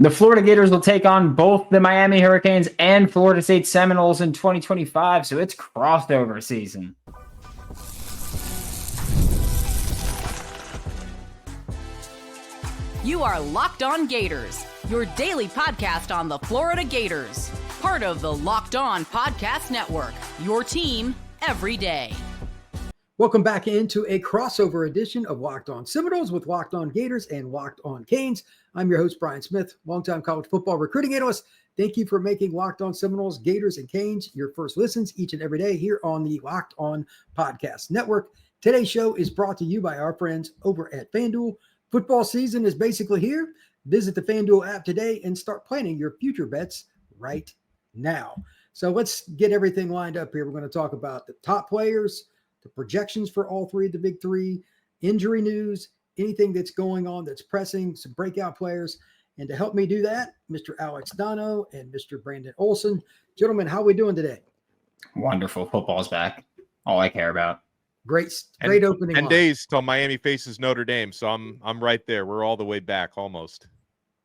The Florida Gators will take on both the Miami Hurricanes and Florida State Seminoles in 2025, so it's crossover season. You are Locked On Gators, your daily podcast on the Florida Gators. Part of the Locked On Podcast Network, your team every day. Welcome back into a crossover edition of Locked On Seminoles with Locked On Gators and Locked On Canes. I'm your host, Brian Smith, longtime college football recruiting analyst. Thank you for making Locked On Seminoles, Gators, and Canes your first listens each and every day here on the Locked On Podcast Network. Today's show is brought to you by our friends over at FanDuel. Football season is basically here. Visit the FanDuel app today and start planning your future bets right now. So let's get everything lined up here. We're going to talk about the top players, the projections for all three of the big three, injury news, anything that's going on that's pressing, some breakout players. And to help me do that, Mr. Alex Donno and Mr. Brandon Olsen. Gentlemen, how are we doing today? Wonderful. Football's back. All I care about. Great opening. 10 days till Miami faces Notre Dame, so I'm right there. We're all the way back almost.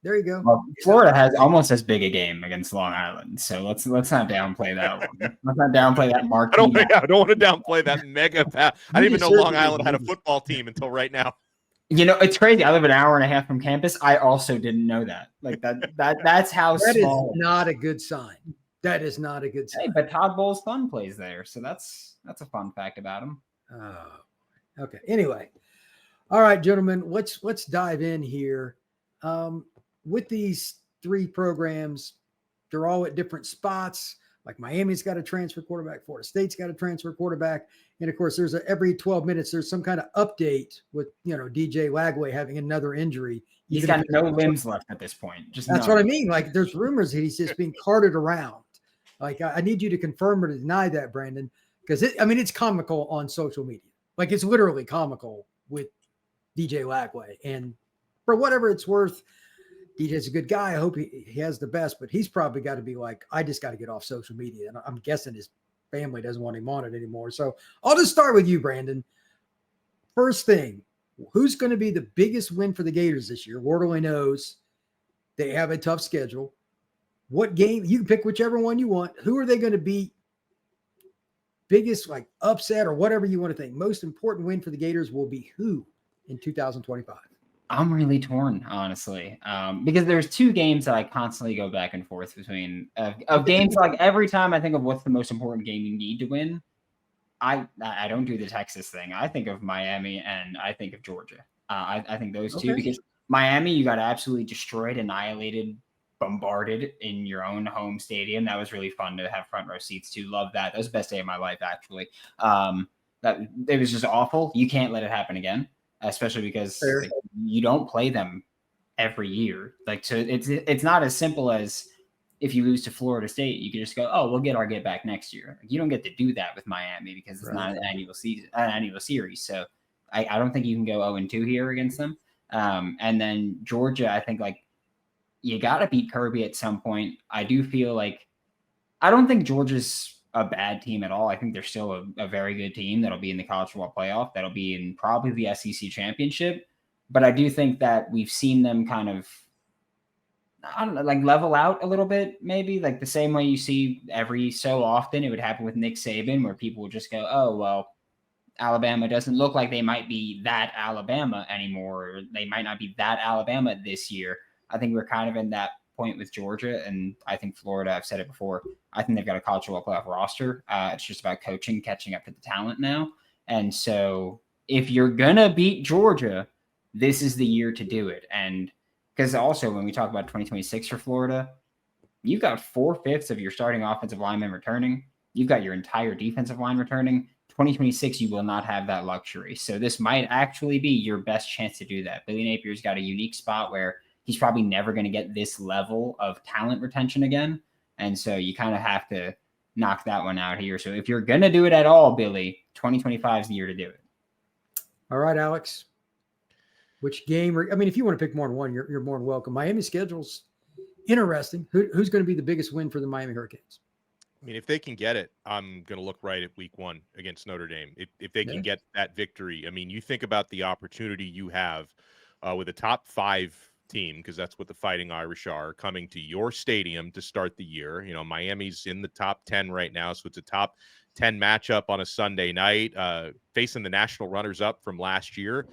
There you go. Well, Florida has almost as big a game against Long Island, so let's not downplay that one. Let's not downplay that marquee. I don't want to downplay that mega pass. I didn't even know Long Island had a football team until right now. You know, it's crazy. I live an hour and a half from campus. I also didn't know that. Like that's how that small. Is not a good sign. That is not a good sign. Hey, but Todd Bowles' son plays there, so that's a fun fact about him. Oh, okay. Anyway, all right, gentlemen, let's dive in here. With these three programs, they're all at different spots. Like Miami's got a transfer quarterback, Florida State's got a transfer quarterback, and of course, every 12 minutes there's some kind of update with DJ Lagway having another injury. He's got no limbs left at this point. That's what I mean. Like there's rumors that he's just being carted around. Like I need you to confirm or deny that, Brandon. Because it's comical on social media. Like it's literally comical with DJ Lagway. And for whatever it's worth, DJ's a good guy. I hope he has the best, but he's probably got to be like, I just got to get off social media. And I'm guessing his family doesn't want him on it anymore. So I'll just start with you, Brandon. First thing, who's going to be the biggest win for the Gators this year? Wardley knows they have a tough schedule. What game? You can pick whichever one you want. Who are they going to beat? Biggest like upset or whatever you want to think. Most important win for the Gators will be who in 2025? I'm really torn, honestly, because there's two games that I constantly go back and forth between of games. Like every time I think of what's the most important game you need to win, I don't do the Texas thing. I think of Miami and I think of Georgia. I think those two, because Miami, you got absolutely destroyed, annihilated, bombarded in your own home stadium. That was really fun to have front row seats to. Love that. That was the best day of my life, actually. That it was just awful. You can't let it happen again, especially because you don't play them every year. Like, so it's not as simple as if you lose to Florida State, you can just go, oh, we'll get our get back next year. Like, you don't get to do that with Miami because it's not an annual series. So I don't think you can go 0-2 here against them. And then Georgia, I think you got to beat Kirby at some point. I do feel like I don't think Georgia's a bad team at all. I think they're still a very good team that'll be in the college football playoff. That'll be in probably the SEC championship. But I do think that we've seen them kind of, I don't know, like level out a little bit, maybe like the same way you see every so often it would happen with Nick Saban, where people would just go, oh, well, Alabama doesn't look like they might be that Alabama anymore. Or they might not be that Alabama this year. I think we're kind of in that point with Georgia, and I think Florida, I've said it before, I think they've got a college football playoff roster. It's just about coaching, catching up to the talent now. And so if you're going to beat Georgia, this is the year to do it. And because also when we talk about 2026 for Florida, you've got 4/5 of your starting offensive linemen returning. You've got your entire defensive line returning. 2026, you will not have that luxury. So this might actually be your best chance to do that. Billy Napier's got a unique spot where he's probably never going to get this level of talent retention again. And so you kind of have to knock that one out here. So if you're going to do it at all, Billy, 2025 is the year to do it. All right, Alex. Which game? If you want to pick more than one, you're more than welcome. Miami schedule's interesting. Who's going to be the biggest win for the Miami Hurricanes? If they can get it, I'm going to look right at week 1 against Notre Dame. If they can get that victory, you think about the opportunity you have with a top 5 team, because that's what the Fighting Irish are, coming to your stadium to start the year. You know, Miami's in the top 10 right now, so it's a top 10 matchup on a Sunday night, facing the national runners-up from last year.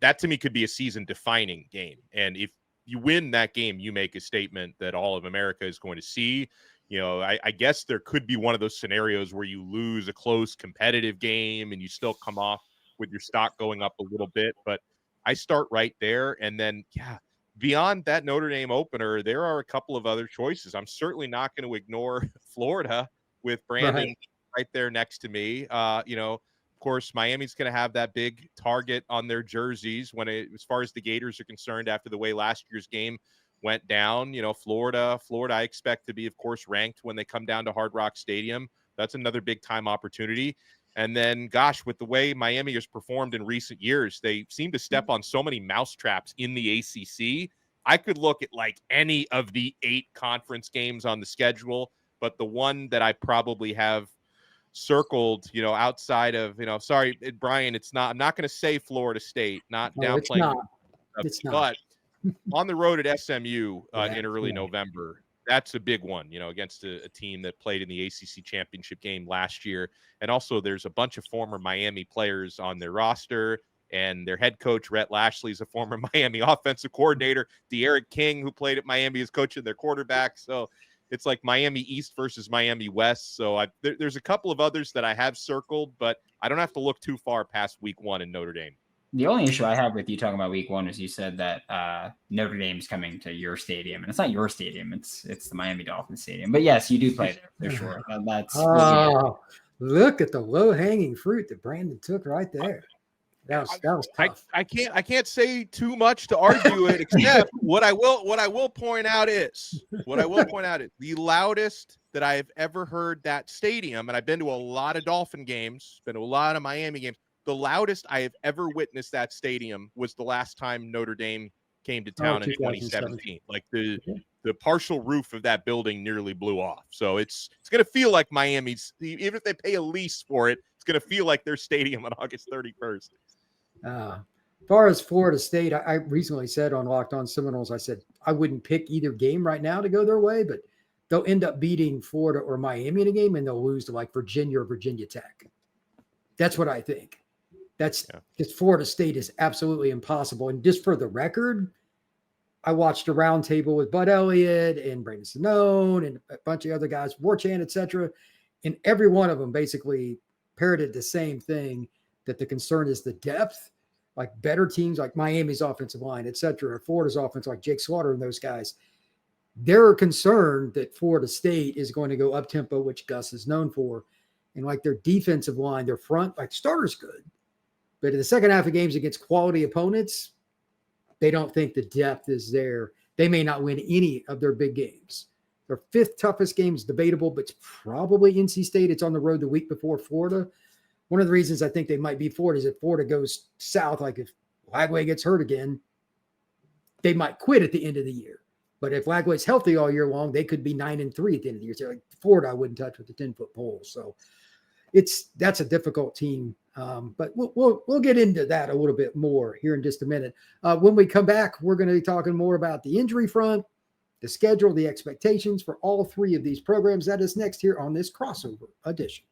That to me could be a season-defining game. And if you win that game, you make a statement that all of America is going to see. You know, I guess there could be one of those scenarios where you lose a close competitive game and you still come off with your stock going up a little bit. But I start right there. And then, beyond that Notre Dame opener, there are a couple of other choices. I'm certainly not going to ignore Florida with Brandon right there next to me. You know, of course, Miami's going to have that big target on their jerseys as far as the Gators are concerned, after the way last year's game went down. You know, Florida, I expect to be, of course, ranked when they come down to Hard Rock Stadium. That's another big time opportunity. And then, gosh, with the way Miami has performed in recent years, they seem to step on so many mousetraps in the ACC. I could look at like any of the 8 conference games on the schedule, but the one that I probably have circled, you know, outside of, you know, sorry, Brian, I'm not going to say Florida State, not downplaying. It's not. But on the road at SMU in early November, that's a big one, you know, against a team that played in the ACC championship game last year. And also there's a bunch of former Miami players on their roster, and their head coach, Rhett Lashley, is a former Miami offensive coordinator. De'Aaron King, who played at Miami, is coaching their quarterback. So it's like Miami East versus Miami West. So there's a couple of others that I have circled, but I don't have to look too far past week 1 in Notre Dame. The only issue I have with you talking about week 1 is you said that Notre Dame's coming to your stadium, and it's not your stadium; it's the Miami Dolphins stadium. But yes, you do play there for sure. That's look at the low hanging fruit that Brandon took right there. That was tough. I can't say too much to argue it, except what I will point out is the loudest that I have ever heard that stadium, and I've been to a lot of Dolphin games, been to a lot of Miami games. The loudest I have ever witnessed that stadium was the last time Notre Dame came to town in 2017. Like the partial roof of that building nearly blew off. So it's going to feel like Miami's, even if they pay a lease for it, it's going to feel like their stadium on August 31st. As far as Florida State, I recently said on Locked On Seminoles, I said I wouldn't pick either game right now to go their way, but they'll end up beating Florida or Miami in a game, and they'll lose to like Virginia or Virginia Tech. That's what I think. That's because Florida State is absolutely impossible. And just for the record, I watched a roundtable with Bud Elliott and Brandon Olsen and a bunch of other guys, Warchan, et cetera. And every one of them basically parroted the same thing, that the concern is the depth. Like better teams like Miami's offensive line, et cetera, or Florida's offense like Jake Slaughter and those guys, they're concerned that Florida State is going to go up-tempo, which Gus is known for. And like their defensive line, their front, like starter's good. But in the second half of games against quality opponents, they don't think the depth is there. They may not win any of their big games. Their 5th toughest game is debatable, but it's probably NC State. It's on the road the week before Florida. One of the reasons I think they might beat Florida is if Florida goes south, like if Lagway gets hurt again, they might quit at the end of the year. But if Lagway's healthy all year long, they could be 9-3 at the end of the year. So like Florida, I wouldn't touch with the 10-foot pole. So that's a difficult team. But we'll get into that a little bit more here in just a minute. When we come back, we're going to be talking more about the injury front, the schedule, the expectations for all 3 of these programs. That is next here on this crossover edition.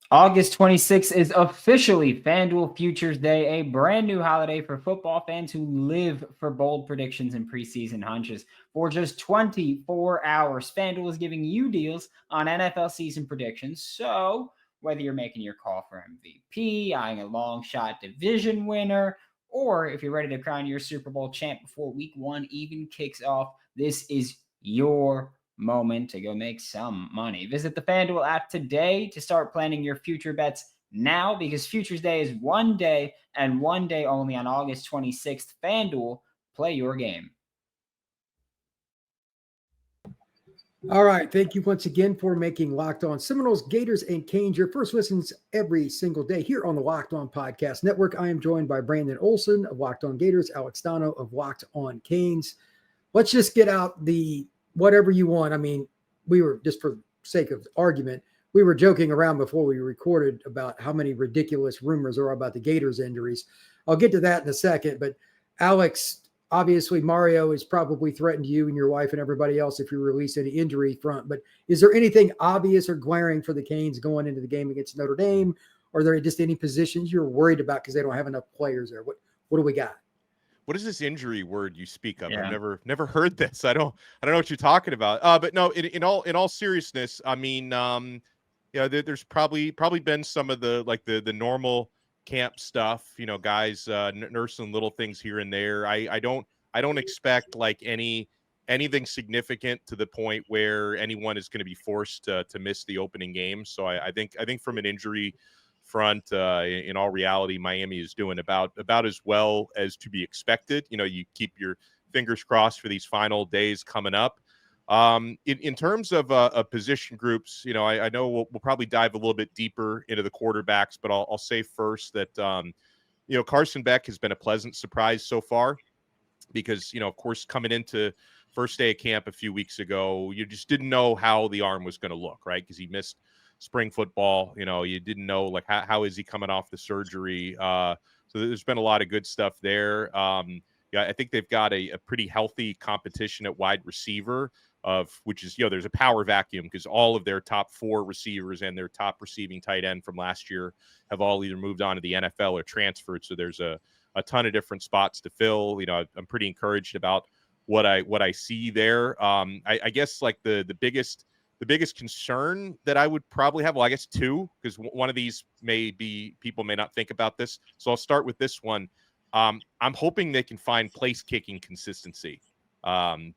August 26th is officially FanDuel Futures Day, a brand new holiday for football fans who live for bold predictions and preseason hunches. For just 24 hours, FanDuel is giving you deals on NFL season predictions. So whether you're making your call for MVP, eyeing a long shot division winner, or if you're ready to crown your Super Bowl champ before week 1 even kicks off, this is your moment to go make some money. Visit the FanDuel app today to start planning your future bets now, because Futures Day is one day and one day only on August 26th. FanDuel, play your game. All right. Thank you once again for making Locked On Seminoles, Gators, and Canes your first listens every single day here on the Locked On Podcast Network. I am joined by Brandon Olsen of Locked On Gators, Alex Donno of Locked On Canes. Let's just get out the whatever you want. I mean, we were, just for sake of argument, we were joking around before we recorded about how many ridiculous rumors are about the Gators injuries. I'll get to that in a second. But Alex, obviously Mario is probably threatened you and your wife and everybody else if you release any injury front. But is there anything obvious or glaring for the Canes going into the game against Notre Dame? Or are there just any positions you're worried about because they don't have enough players there? What do we got? What is this injury word you speak of? Yeah. I've never heard this. I don't know what you're talking about. But no, in all seriousness, I mean, there's probably been some of the normal camp stuff, guys nursing little things here and there. I don't expect like anything significant to the point where anyone is going to be forced to miss the opening game. So I think from an injury front, in all reality, Miami is doing about as well as to be expected. You keep your fingers crossed for these final days coming up. In terms of position groups, I know we'll probably dive a little bit deeper into the quarterbacks, but I'll say first that Carson Beck has been a pleasant surprise so far, because of course, coming into first day of camp a few weeks ago, you just didn't know how the arm was going to look, right? Because he missed spring football. You didn't know like how is he coming off the surgery. So there's been a lot of good stuff there. I think they've got a pretty healthy competition at wide receiver, which is, there's a power vacuum because all of their top 4 receivers and their top receiving tight end from last year have all either moved on to the NFL or transferred. So there's a ton of different spots to fill. I'm pretty encouraged about what I see there. I guess like the biggest concern that I would probably have, well, I guess 2, because one of these people may not think about this. So I'll start with this one. I'm hoping they can find place kicking consistency,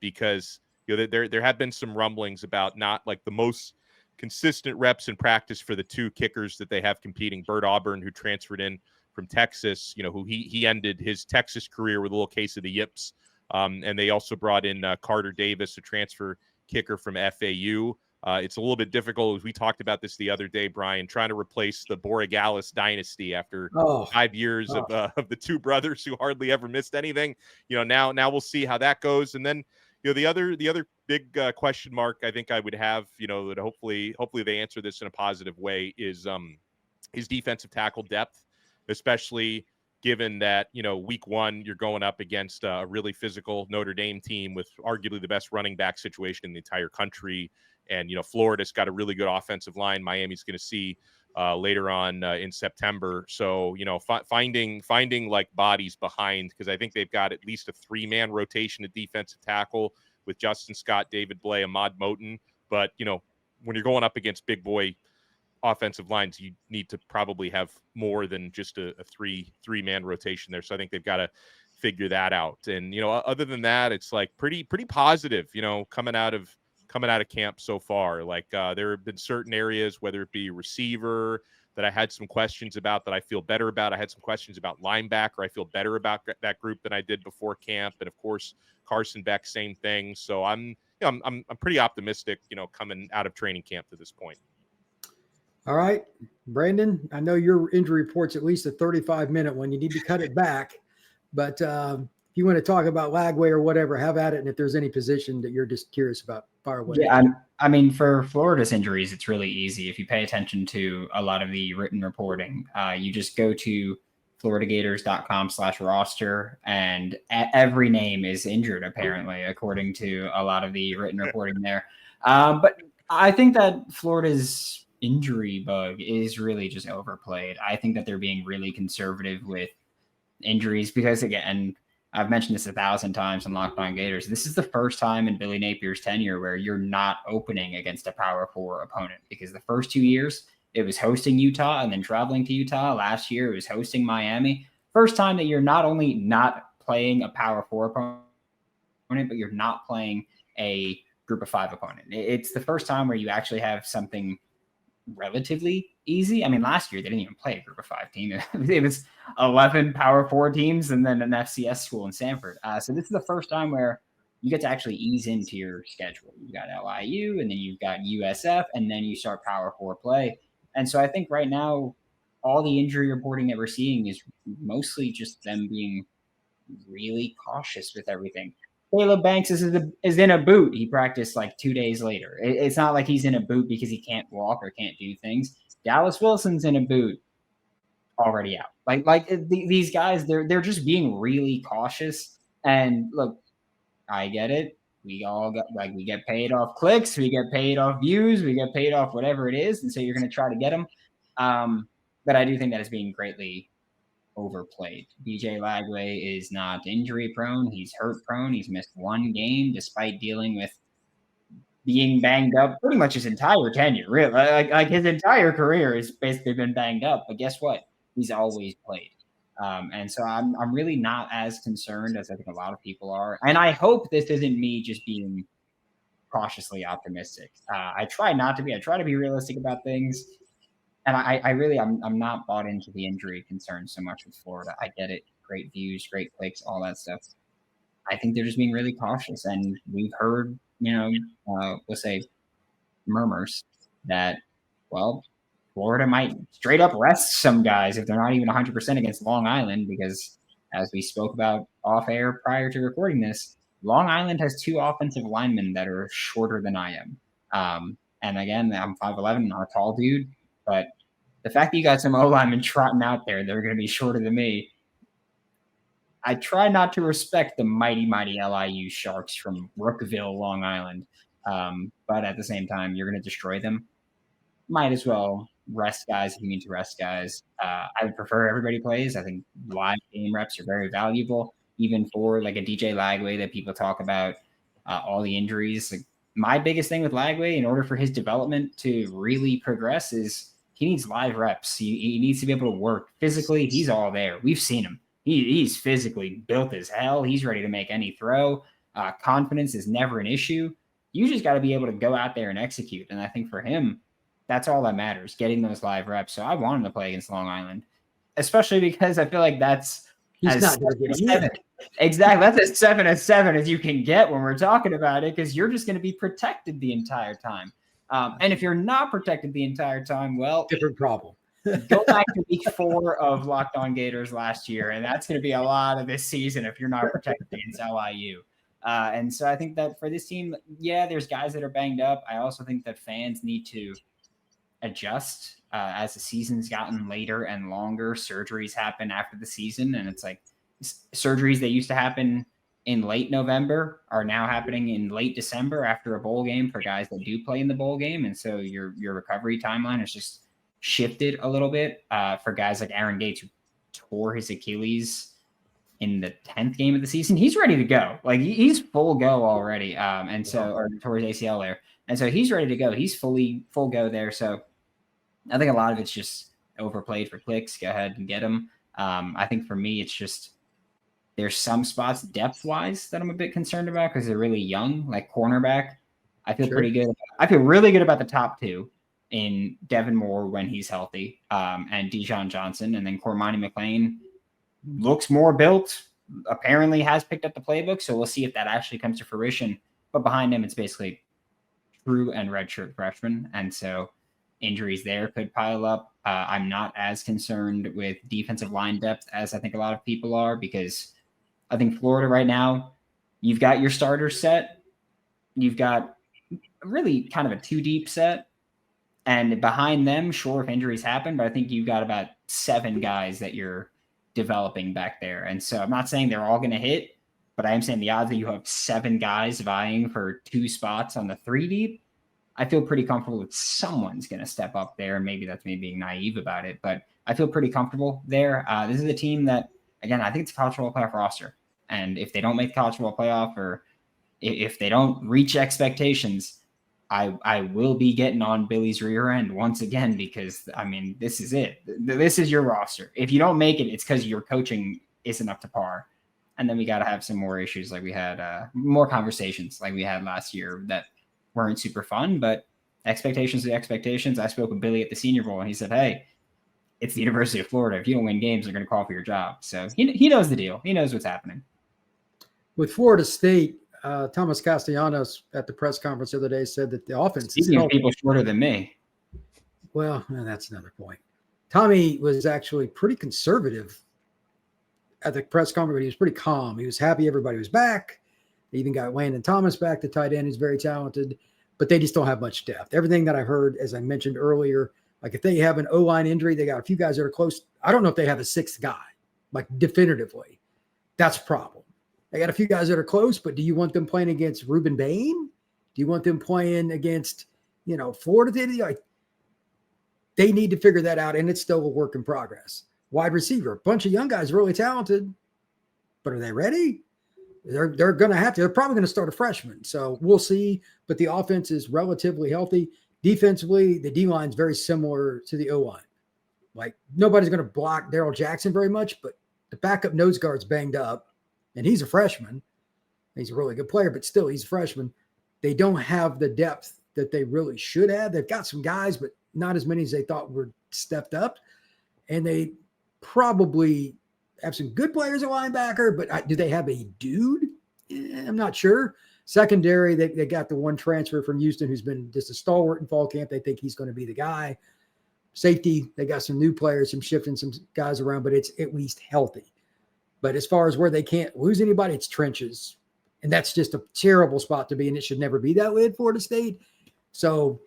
because there have been some rumblings about not like the most consistent reps in practice for the 2 kickers that they have competing. Bert Auburn, who transferred in from Texas, who he ended his Texas career with a little case of the yips. And they also brought in Carter Davis, a transfer kicker from FAU. It's a little bit difficult, as we talked about this the other day, Brian, trying to replace the Borregales dynasty after 5 years of the 2 brothers who hardly ever missed anything. Now we'll see how that goes. And then, the other big question mark I think I would have, that hopefully they answer this in a positive way is defensive tackle depth, especially given that, week 1, you're going up against a really physical Notre Dame team with arguably the best running back situation in the entire country. And, Florida's got a really good offensive line. Miami's going to see later on in September. So, finding like bodies behind, because I think they've got at least a 3-man rotation at defensive tackle with Justin Scott, David Blay, Ahmad Moten. But, when you're going up against big boy offensive lines, you need to probably have more than just a 3-man rotation there. So I think they've got to figure that out. And, other than that, it's like pretty positive, coming out of camp so far. Like there have been certain areas, whether it be receiver, that I had some questions about that I feel better about. I had some questions about linebacker. I feel better about that group than I did before camp. And of course, Carson Beck, same thing. So I'm pretty optimistic, coming out of training camp to this point. All right, Brandon, I know your injury report's at least a 35-minute one. You need to cut it back. But if you want to talk about Lagway or whatever, have at it. And if there's any position that you're just curious about, fire away. Yeah, I mean, for Florida's injuries, it's really easy. If you pay attention to a lot of the written reporting, you just go to floridagators.com/roster, and every name is injured, apparently, according to a lot of the written reporting there. But I think that Florida's injury bug is really just overplayed. I think that they're being really conservative with injuries because, again, I've mentioned this 1,000 times on Locked On Gators. This is the first time in Billy Napier's tenure where you're not opening against a Power 4 opponent, because the first 2 years it was hosting Utah and then traveling to Utah. Last year it was hosting Miami. First time that you're not only not playing a Power 4 opponent, but you're not playing a Group of 5 opponent. It's the first time where you actually have something relatively easy. I mean, last year they didn't even play a Group of 5 team. It was 11 Power 4 teams and then an FCS school in Sanford. So this is the first time where you get to actually ease into your schedule. You got LIU, and then you've got USF, and then you start Power 4 play. And so I think right now, all the injury reporting that we're seeing is mostly just them being really cautious with everything. Caleb Banks is in a boot. He practiced like 2 days later. It's not like he's in a boot because he can't walk or can't do things. Dallas Wilson's in a boot. already out. These guys, they're just being really cautious. And look, I get it. We all got we get paid off clicks, we get paid off views, we get paid off whatever it is, and so you're going to try to get them. But I do think that is being greatly overplayed. DJ Lagway is not injury prone. He's hurt prone. He's missed one game despite dealing with being banged up pretty much his entire tenure. Really, like his entire career has basically been banged up. But guess what? He's always played. And so I'm really not as concerned as I think a lot of people are. And I hope this isn't me just being cautiously optimistic. I try not to be. I try to be realistic about things. And I'm not bought into the injury concern so much with Florida. I get it. Great views, great clicks, all that stuff. I think they're just being really cautious. And we've heard, let's say murmurs that, well, Florida might straight up rest some guys if they're not even 100% against Long Island, because as we spoke about off air prior to recording this, Long Island has 2 offensive linemen that are shorter than I am. And again, I'm 5'11", not a tall dude, but the fact that you got some O-linemen trotting out there that are going to be shorter than me, I try not to respect the mighty, mighty LIU Sharks from Brookville, Long Island. But at the same time, you're going to destroy them. Might as well rest guys if you need to rest guys. I would prefer everybody plays. I think live game reps are very valuable, even for like a DJ Lagway that people talk about, all the injuries. Like, my biggest thing with Lagway, in order for his development to really progress, is he needs live reps. He needs to be able to work. Physically, he's all there. We've seen him. He's physically built as hell. He's ready to make any throw. Confidence is never an issue. You just got to be able to go out there and execute. And I think for him, that's all that matters, getting those live reps. So I want him to play against Long Island, especially because I feel like that's Exactly. That's as 7 as you can get when we're talking about it, because you're just going to be protected the entire time. And if you're not protected the entire time, well, different problem. Go back to week 4 of Locked On Gators last year, and that's going to be a lot of this season if you're not protected against LIU. And so I think that for this team, yeah, there's guys that are banged up. I also think that fans need to adjust as the season's gotten later and longer. Surgeries happen after the season, and it's like surgeries that used to happen in late November are now happening in late December after a bowl game for guys that do play in the bowl game. And so your recovery timeline is just shifted a little bit for guys like Aaron Gates, who tore his Achilles in the 10th game of the season. He's ready to go. Like, he's full go already. And so, or tore his ACL there. And so he's ready to go. He's full go there. So I think a lot of it's just overplayed for clicks. Go ahead and get them. I think for me, it's just, there's some spots depth-wise that I'm a bit concerned about because they're really young, like cornerback. I feel pretty good. I feel really good about the top 2 in Devin Moore when he's healthy, and Dijon Johnson. And then Cormani McLean looks more built, apparently has picked up the playbook, so we'll see if that actually comes to fruition. But behind him, it's basically true and redshirt freshmen, and so injuries there could pile up. I'm not as concerned with defensive line depth as I think a lot of people are, because I think Florida right now, you've got your starter set. You've got really kind of a 2-deep set. And behind them, sure, if injuries happen, but I think you've got about 7 guys that you're developing back there. And so I'm not saying they're all going to hit, but I am saying the odds that you have 7 guys vying for 2 spots on the 3-deep, I feel pretty comfortable with someone's going to step up there. Maybe that's me being naive about it, but I feel pretty comfortable there. This is a team that, again, I think it's a college football playoff roster. And if they don't make the college football playoff, or if they don't reach expectations, I will be getting on Billy's rear end once again, because, I mean, this is it. This is your roster. If you don't make it, it's because your coaching isn't up to par. And then we got to have some more issues like we had, more conversations like we had last year that weren't super fun, but expectations are expectations. I spoke with Billy at the Senior Bowl, and he said, hey, it's the University of Florida. If you don't win games, they're going to call for your job. So he knows the deal. He knows what's happening. With Florida State, Thomas Castellanos at the press conference the other day said that the offense is people shorter than me. Well, that's another point. Tommy was actually pretty conservative at the press conference, but he was pretty calm. He was happy everybody was back. They even got Landon Thomas back, the tight end, who's very talented, but they just don't have much depth. Everything that I heard, as I mentioned earlier, Like if they have an O-line injury, they got a few guys that are close. I don't know if they have a sixth guy, like definitively. That's a problem. They got a few guys that are close, but do you want them playing against Ruben Bain? Do you want them playing against, Florida? Like, they need to figure that out, and it's still a work in progress. Wide receiver, a bunch of young guys, really talented, but are they ready? They're going to have to. They're probably going to start a freshman, so we'll see. But the offense is relatively healthy. Defensively, the D-line is very similar to the O-line. Like, nobody's going to block Darrell Jackson very much, but the backup nose guard's banged up, and he's a freshman. He's a really good player, but still, he's a freshman. They don't have the depth that they really should have. They've got some guys, but not as many as they thought were stepped up. And they probably have some good players at linebacker, but do they have a dude? I'm not sure. Secondary, they got the one transfer from Houston who's been just a stalwart in fall camp. They think he's going to be the guy. Safety, they got some new players, some shifting some guys around, but it's at least healthy. But as far as where they can't lose anybody, it's trenches. And that's just a terrible spot to be, and it should never be that way at Florida State. So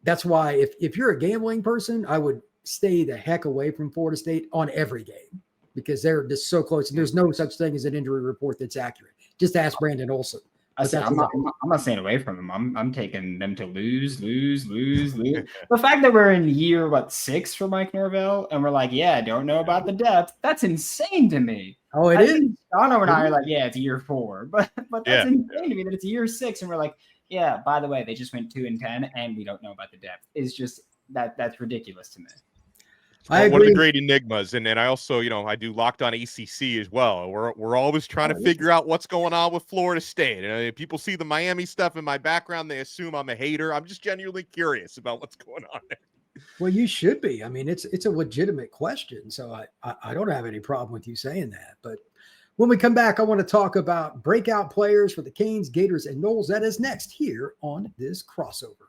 that's why if you're a gambling person, I would stay the heck away from Florida State on every game because they're just so close. And there's no such thing as an injury report that's accurate. Just ask Brandon Olsen. I'm not staying away from them. I'm taking them to lose. The fact that we're in year 6 for Mike Norvell and we're like, yeah, I don't know about the depth. That's insane to me. Oh, it is. Donno and I are like, yeah, it's year 4, but that's insane to me that it's year 6 and we're like, yeah. By the way, they just went 2-10 and we don't know about the depth. It's just that's ridiculous to me. I agree. One of the great enigmas, and I also, I do Locked On ACC as well. We're always trying to figure out what's going on with Florida State. And people see the Miami stuff in my background, they assume I'm a hater. I'm just genuinely curious about what's going on there. Well, you should be. I mean, it's a legitimate question, so I don't have any problem with you saying that. But when we come back, I want to talk about breakout players for the Canes, Gators, and Noles. That is next here on this crossover.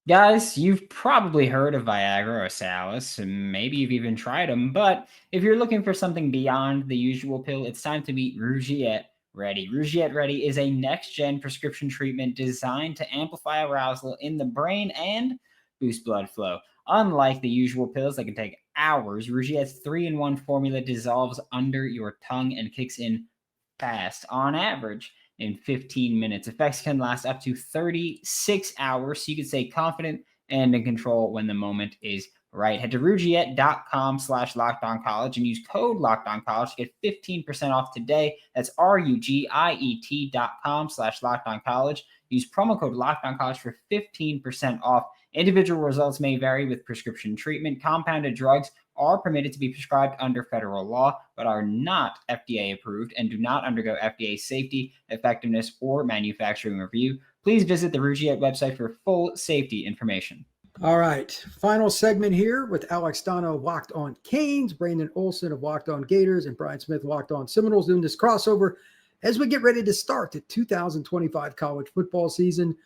Guys, you've probably heard of Viagra or Cialis, and maybe you've even tried them, but if you're looking for something beyond the usual pill, it's time to meet Rougiette Ready. Rougiette Ready is a next-gen prescription treatment designed to amplify arousal in the brain and boost blood flow. Unlike the usual pills that can take hours, Rougiette's 3-in-1 formula dissolves under your tongue and kicks in fast. On average, in 15 minutes. Effects can last up to 36 hours, so you can stay confident and in control when the moment is right. Head to Rougiette.com/LockedOnCollege and use code LockedOnCollege to get 15% off today. That's RUGIET.com/LockedOnCollege. Use promo code LockedOnCollege for 15% off. Individual results may vary with prescription treatment. Compounded drugs are permitted to be prescribed under federal law, but are not FDA approved and do not undergo FDA safety, effectiveness, or manufacturing review. Please visit the Rougiette website for full safety information. All right. Final segment here with Alex Donno of Locked On Canes, Brandon Olsen of Locked On Gators, and Brian Smith of Locked On Seminoles doing this crossover as we get ready to start the 2025 college football season.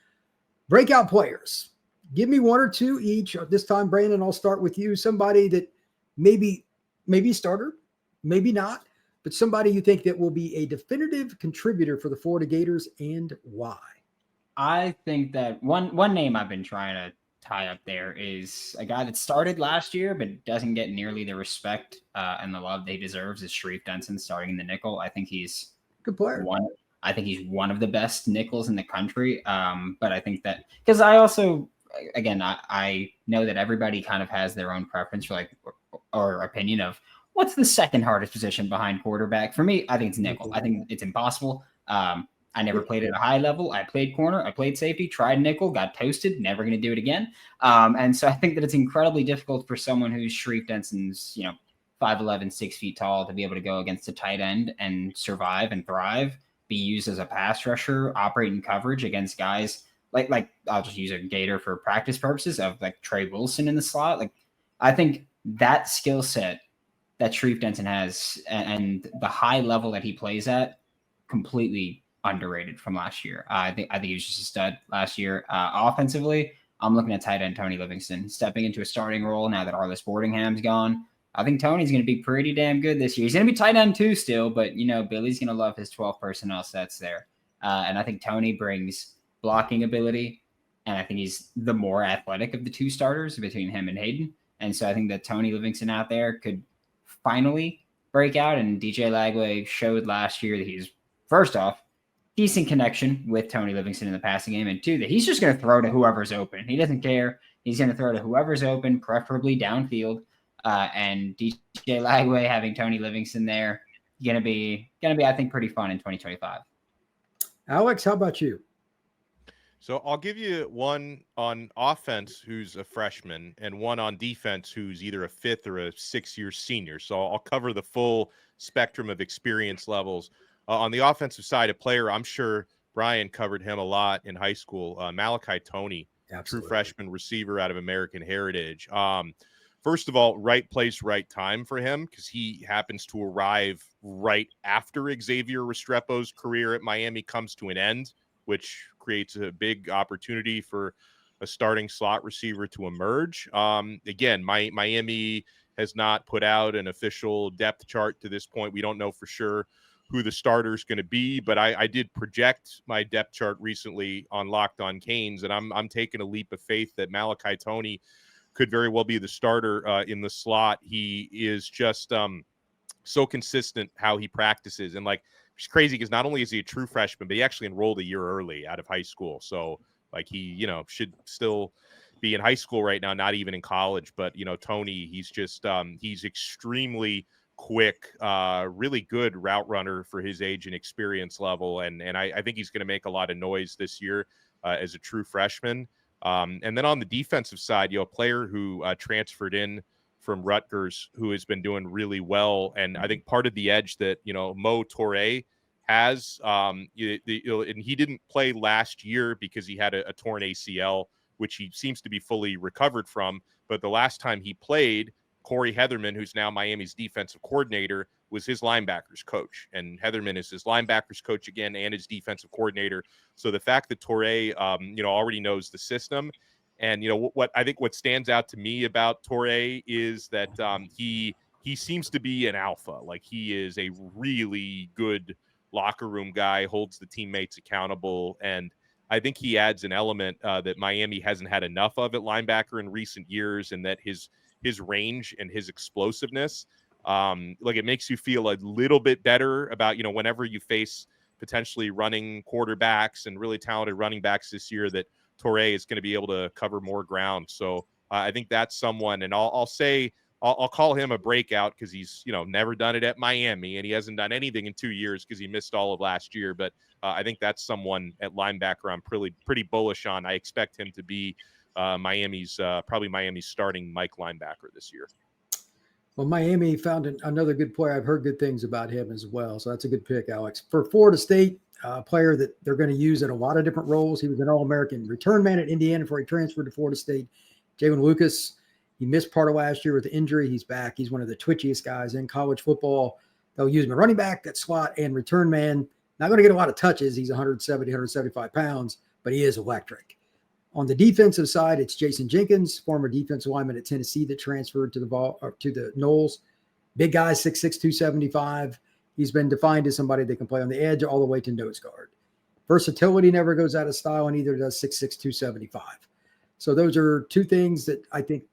Breakout players. Give me one or two each. This time, Brandon, I'll start with you. Somebody that maybe a starter, maybe not, but somebody you think that will be a definitive contributor for the Florida Gators and why. I think that one name I've been trying to tie up there is a guy that started last year but doesn't get nearly the respect and the love they deserves is Sharif Denson starting in the nickel. I think he's good player. I think he's one of the best nickels in the country. But I think that because I also, again, I know that everybody kind of has their own preference for or opinion of what's the second hardest position behind quarterback. For me, I think it's nickel. I think it's impossible. I never played at a high level. I played corner. I played safety, tried nickel, got toasted, never going to do it again. And so I think that it's incredibly difficult for someone who's Sharif Denson's, 5'11", 6 feet tall to be able to go against a tight end and survive and thrive, be used as a pass rusher, operate in coverage against guys like I'll just use a Gator for practice purposes of like Trey Wilson in the slot. I think that skill set that Sharif Denson has and the high level that he plays at completely underrated from last year. I think he was just a stud last year. Offensively, I'm looking at tight end Tony Livingston stepping into a starting role now that Arliss Boardingham's gone. I think Tony's going to be pretty damn good this year. He's going to be tight end too still, but Billy's going to love his 12 personnel sets there. And I think Tony brings blocking ability And I think he's the more athletic of the two starters between him and Hayden. And so I think that Tony Livingston out there could finally break out. And DJ Lagway showed last year that he's, first off, decent connection with Tony Livingston in the passing game. And two, that he's just going to throw to whoever's open. He doesn't care. He's going to throw to whoever's open, preferably downfield. And DJ Lagway having Tony Livingston there, gonna be, I think, pretty fun in 2025. Alex, how about you? So I'll give you one on offense who's a freshman and one on defense who's either a 5th or a 6-year senior. So I'll cover the full spectrum of experience levels. On the offensive side, a player, I'm sure Brian covered him a lot in high school, Malachi Toney, true freshman receiver out of American Heritage. First of all, right place, right time for him because he happens to arrive right after Xavier Restrepo's career at Miami comes to an end, which creates a big opportunity for a starting slot receiver to emerge. Again, Miami has not put out an official depth chart to this point. We don't know for sure who the starter is going to be, but I did project my depth chart recently on Locked On Canes, and I'm taking a leap of faith that Malachi Toney could very well be the starter in the slot. He is just so consistent how he practices. And like, it's crazy because not only is he a true freshman, but he actually enrolled a year early out of high school. So like he, should still be in high school right now, not even in college. But, Toney, he's just he's extremely quick, really good route runner for his age and experience level. And I think he's going to make a lot of noise this year as a true freshman. And then on the defensive side, a player who transferred in from Rutgers who has been doing really well. And I think part of the edge that, Mo Toure has, and he didn't play last year because he had a torn ACL, which he seems to be fully recovered from. But the last time he played, Corey Heatherman, who's now Miami's defensive coordinator, was his linebackers coach. And Heatherman is his linebackers coach again and his defensive coordinator. So the fact that Toure, already knows the system. And, what I think what stands out to me about Toure is that he seems to be an alpha. Like he is a really good locker room guy, holds the teammates accountable. And I think he adds an element that Miami hasn't had enough of at linebacker in recent years, and that his range and his explosiveness, it makes you feel a little bit better about, whenever you face potentially running quarterbacks and really talented running backs this year, that Toure is going to be able to cover more ground. So I think that's someone, and I'll call him a breakout because he's, never done it at Miami, and he hasn't done anything in 2 years because he missed all of last year. But I think that's someone at linebacker I'm pretty bullish on. I expect him to be Miami's starting Mike linebacker this year. Well, Miami found another good player. I've heard good things about him as well. So that's a good pick, Alex. For Florida State, a player that they're going to use in a lot of different roles. He was an All-American return man at Indiana before he transferred to Florida State. Jalen Lucas, he missed part of last year with the injury. He's back. He's one of the twitchiest guys in college football. They'll use him at running back, at slot, and return man. Not going to get a lot of touches. He's 170, 175 pounds, but he is electric. On the defensive side, it's Jason Jenkins, former defensive lineman at Tennessee that transferred to the Noles. Big guy, 6'6", 275. He's been defined as somebody that can play on the edge all the way to nose guard. Versatility never goes out of style, and either does 6'6", 275. So those are two things that I think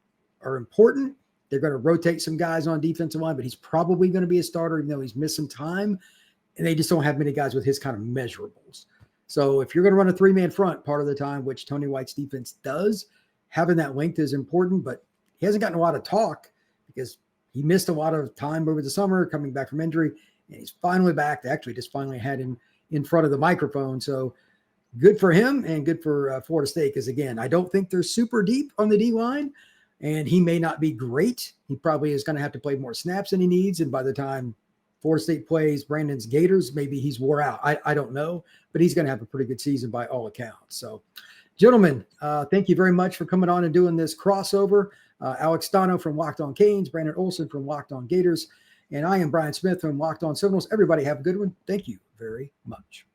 are important. They're going to rotate some guys on defensive line, but he's probably going to be a starter, even though he's missed some time. And they just don't have many guys with his kind of measurables. So if you're going to run a three-man front part of the time, which Tony White's defense does, having that length is important, but he hasn't gotten a lot of talk because he missed a lot of time over the summer coming back from injury, and he's finally back. They actually just finally had him in front of the microphone. So good for him and good for Florida State because, again, I don't think they're super deep on the D-line, and he may not be great. He probably is going to have to play more snaps than he needs, and by the time Florida State plays Brandon's Gators, maybe he's wore out. I don't know, but he's going to have a pretty good season by all accounts. So, gentlemen, thank you very much for coming on and doing this crossover. Alex Donno from Locked On Canes, Brandon Olsen from Locked On Gators, and I am Brian Smith from Locked On Seminoles. Everybody have a good one. Thank you very much.